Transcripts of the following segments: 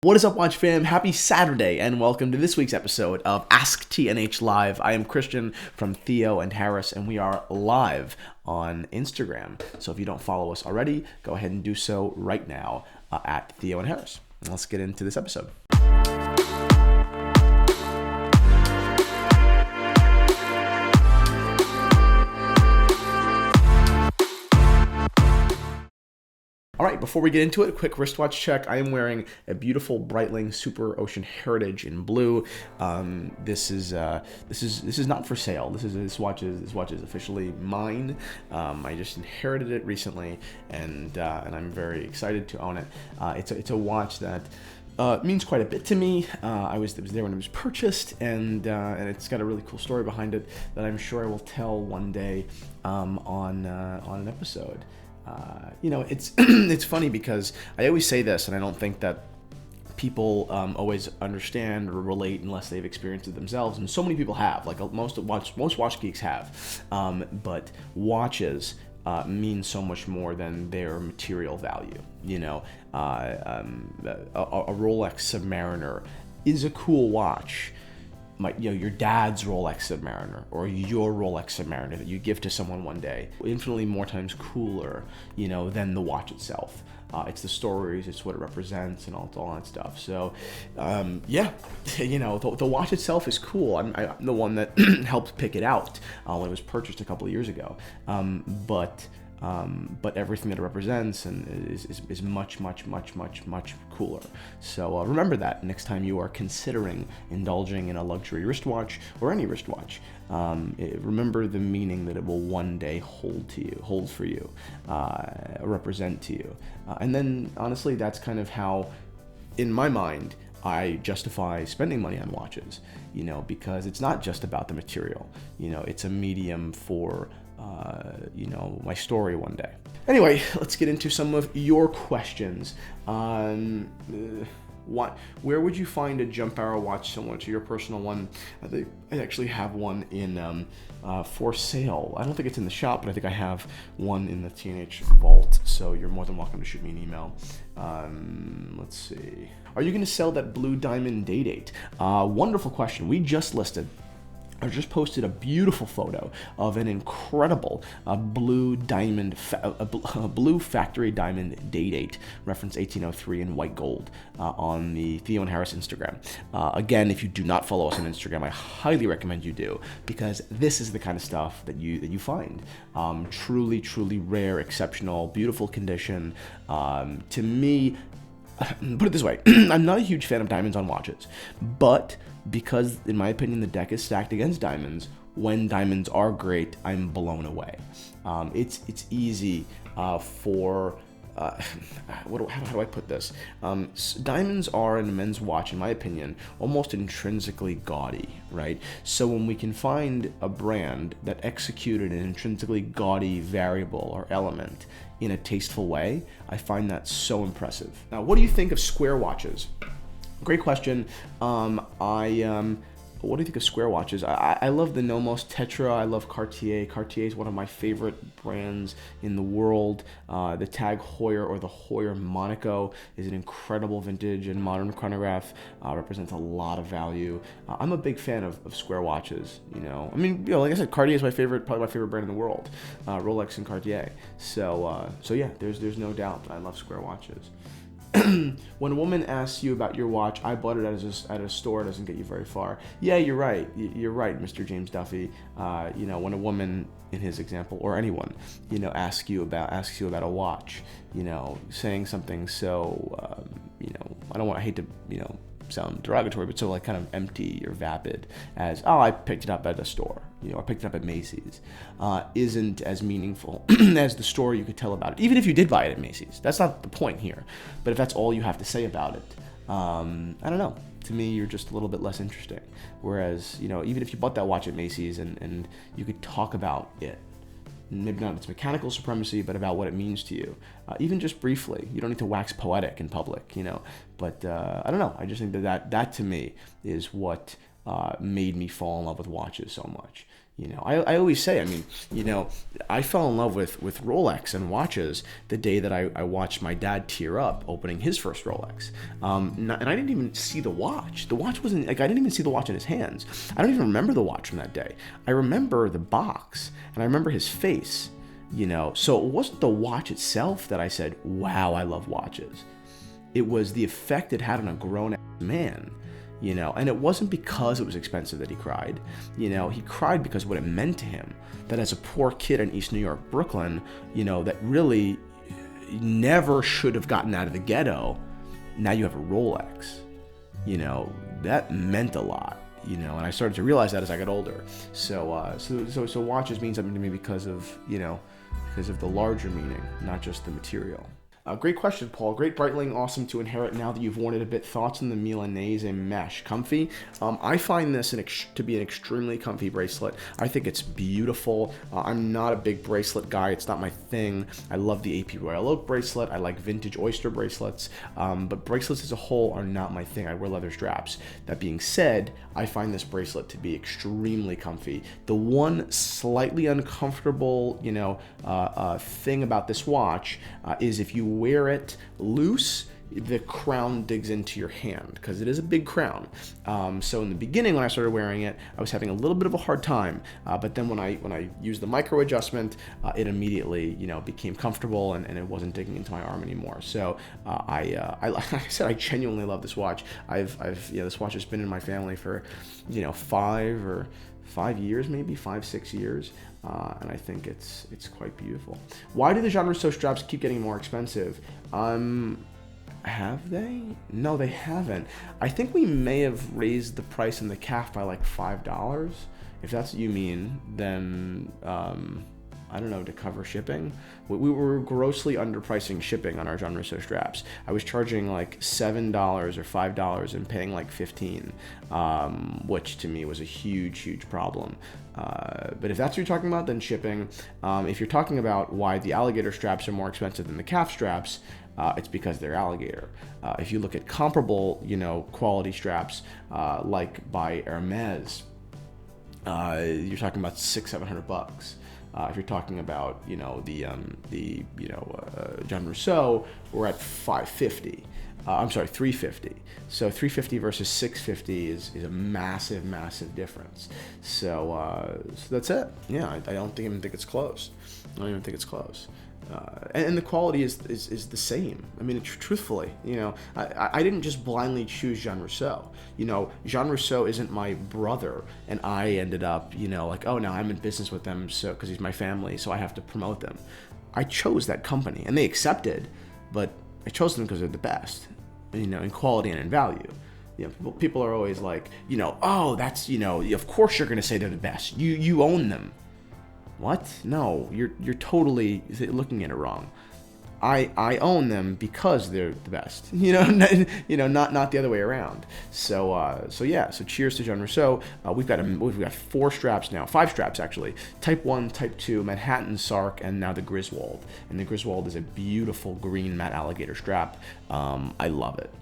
What is up, Watch fam? Happy Saturday, and welcome to this week's episode of ASKTNH Live. I am Christian from Theo and Harris, and we are live on Instagram. So if you don't follow us already, go ahead and do so right now at Theo and Harris. Let's get into this episode. All right, before we get into it, a quick wristwatch check. I am wearing a beautiful Breitling Superocean Heritage in blue. This is not for sale. This watch is officially mine. I just inherited it recently, and I'm very excited to own it. It's a watch that means quite a bit to me. It was there when it was purchased, and it's got a really cool story behind it that I'm sure I will tell one day on an episode. It's it's funny because I always say this, and I don't think that people always understand or relate unless they've experienced it themselves. And so many people have, like most watch geeks have. But watches mean so much more than their material value. A Rolex Submariner is a cool watch. Your dad's Rolex Submariner or your Rolex Submariner that you give to someone one day, infinitely more times cooler, than the watch itself. It's the stories, it's what it represents, and all that stuff. So, the watch itself is cool. I'm the one that helped pick it out when it was purchased a couple of years ago. But everything that it represents and is much cooler. So remember that next time you are considering indulging in a luxury wristwatch or any wristwatch. Remember the meaning that it will one day hold for you, represent to you. And then honestly, that's kind of how, in my mind, I justify spending money on watches, because it's not just about the material. It's a medium for my story one day. Anyway, let's get into some of your questions. Where would you find a jump arrow watch similar to your personal one? I actually have one in for sale. I don't think it's in the shop, but I think I have one in the TNH vault. So you're more than welcome to shoot me an email. Let's see. Are you going to sell that blue diamond day date? Wonderful question. We just posted a beautiful photo of an incredible blue factory diamond day date, reference 1803 in white gold, on the Theo and Harris Instagram. Again, if you do not follow us on Instagram, I highly recommend you do, because this is the kind of stuff that you find. Truly rare, exceptional, beautiful condition. To me, put it this way, I'm not a huge fan of diamonds on watches, but because, in my opinion, the deck is stacked against diamonds, when diamonds are great, I'm blown away. It's easy for... how do I put this? Diamonds are, in a men's watch, in my opinion, almost intrinsically gaudy, right? So when we can find a brand that executed an intrinsically gaudy variable or element in a tasteful way, I find that so impressive. Now, what do you think of square watches? Great question. What do you think of square watches? I love the Nomos Tetra. I love Cartier. Cartier is one of my favorite brands in the world. The Tag Heuer, or the Heuer Monaco, is an incredible vintage and modern chronograph. Represents a lot of value. I'm a big fan of square watches. Like I said, Cartier is probably my favorite brand in the world. Rolex and Cartier. So yeah, there's no doubt I love square watches. When a woman asks you about your watch, I bought it at a store, doesn't get you very far. Yeah, you're right. You're right, Mr. James Duffy. When a woman, in his example, or anyone, asks you about a watch, saying something so, I hate to, sound derogatory, but so kind of empty or vapid as, oh, I picked it up at a store, or picked it up at Macy's, isn't as meaningful as the story you could tell about it, even if you did buy it at Macy's. That's not the point here. But if that's all you have to say about it, I don't know. To me, you're just a little bit less interesting. Whereas, even if you bought that watch at Macy's and you could talk about it, maybe not its mechanical supremacy, but about what it means to you, even just briefly. You don't need to wax poetic in public, But I don't know. I just think that to me is what made me fall in love with watches so much. I always say, I mean, I fell in love with Rolex and watches the day that I watched my dad tear up opening his first Rolex. And I didn't even see the watch. The watch wasn't, like, I didn't even see the watch in his hands. I don't even remember the watch from that day. I remember the box, and I remember his face, So it wasn't the watch itself that I said, wow, I love watches. It was the effect it had on a grown-ass man. And it wasn't because it was expensive that he cried. He cried because what it meant to him, that as a poor kid in East New York, Brooklyn, that really never should have gotten out of the ghetto, now you have a Rolex. That meant a lot, and I started to realize that as I got older. So watches mean something to me because of the larger meaning, not just the material. Great question, Paul. Great Breitling, awesome to inherit now that you've worn it a bit. Thoughts on the Milanese mesh? Comfy? I find this to be an extremely comfy bracelet. I think it's beautiful. I'm not a big bracelet guy. It's not my thing. I love the AP Royal Oak bracelet. I like vintage oyster bracelets. But bracelets as a whole are not my thing. I wear leather straps. That being said, I find this bracelet to be extremely comfy. The one slightly uncomfortable, thing about this watch is if you wear it loose, the crown digs into your hand because it is a big crown. So in the beginning, when I started wearing it, I was having a little bit of a hard time. But then when I used the micro adjustment, it immediately became comfortable and it wasn't digging into my arm anymore. So like I said, I genuinely love this watch. This watch has been in my family for 5 years, maybe 5-6 years. And I think it's quite beautiful. Why do the Jean Rousseau straps keep getting more expensive? Have they? No, they haven't. I think we may have raised the price in the calf by like $5. If that's what you mean, then I don't know, to cover shipping. We were grossly underpricing shipping on our Jean Rousseau straps. I was charging like $7 or $5 and paying like $15, which to me was a huge problem. But if that's what you're talking about, then shipping. If you're talking about why the alligator straps are more expensive than the calf straps, it's because they're alligator. If you look at comparable, quality straps, like by Hermes, you're talking about $600-700. If you're talking about, the Jean Rousseau, we're at $550. $350. So $350 versus $650 is a massive difference. So that's it. Yeah, I don't even think it's close. And the quality is the same. I mean, truthfully, I didn't just blindly choose Jean Rousseau. Jean Rousseau isn't my brother, and I ended up, like, oh, now I'm in business with them, so because he's my family, so I have to promote them. I chose that company, and they accepted, but I chose them because they're the best, in quality and in value. People are always like, oh, that's, of course you're going to say they're the best. You own them. What? No, you're totally looking at it wrong. I own them because they're the best, not the other way around. So cheers to Jean Rousseau. We've got 4 straps now, 5 straps actually. Type 1, Type 2, Manhattan Sark, and now the Griswold. And the Griswold is a beautiful green matte alligator strap. I love it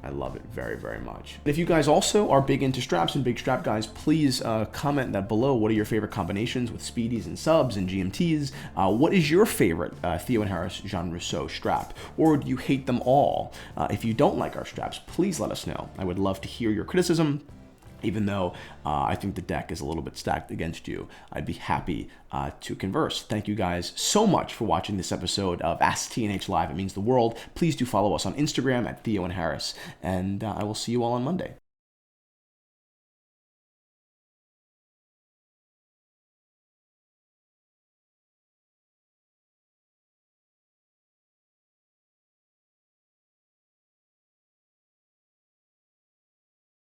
very, very much. If you guys also are big into straps and big strap guys, please comment that below. What are your favorite combinations with speedies and subs and GMTs? What is your favorite Theo and Harris Jean Rousseau strap? Or do you hate them all? If you don't like our straps, please let us know. I would love to hear your criticism. Even though I think the deck is a little bit stacked against you, I'd be happy to converse. Thank you guys so much for watching this episode of AskTNH Live. It means the world. Please do follow us on Instagram at Theo and Harris, and I will see you all on Monday.